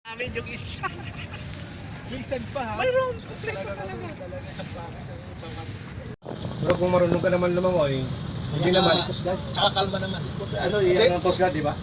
Amin yung isa. May stand pa ha? Mayroon. Kompleto Talaga talaga. sa bakit. Pero kung marunong ka naman lumangoy, hindi naman. Tsaka kalma naman. Ano, yan ang Coast Guard, di ba?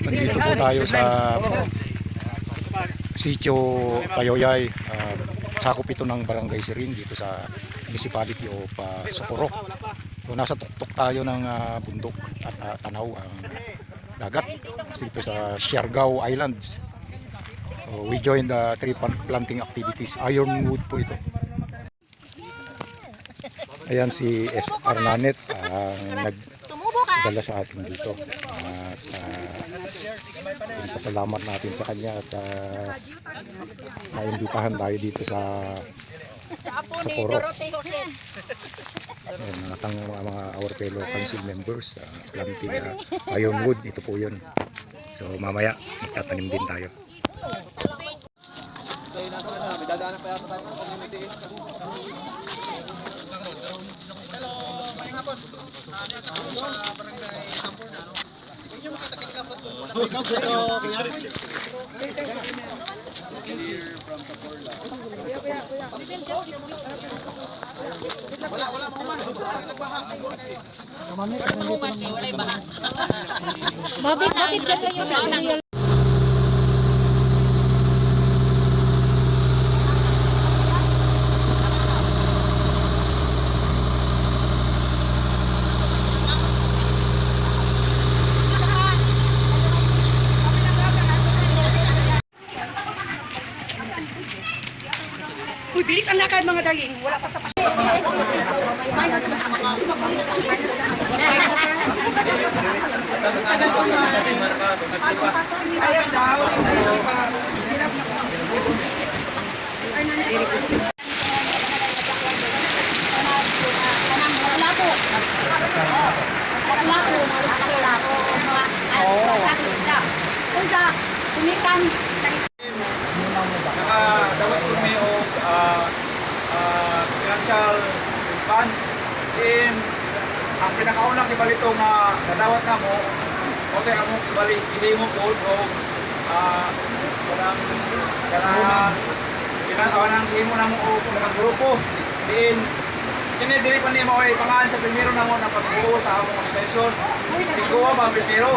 Nandito po tayo sa Sitio Payoyay. Sakop ito ng Barangay Siring dito sa municipality of Socorro. So nasa tuktok tayo ng bundok at tanaw ang dagat dito sa Siargao Islands. So we join the tree planting activities. Ironwood po ito. Ayan si S.R. Nanet ang nagdala sa atin dito. At pasalamat natin sa kanya at naimbitahan tayo dito sa Socorro. At ang mga our fellow council members planting ironwood, ito po yun. So mamaya magtatanim din tayo. Bakit dyan yung Bilis ang lakad mga darling. Wala pa sa Ayaw daw. Nakadawat ko may financial response. In ang pinakaunang ibalito nga nadawat na mo, okay ang mong ibalik, hindi mo po o kanang himo na mo o kanang grupo. Din dili pa nimo ay pangalan sa primero na mo na pagbuo sa among session. Siguro ba primero?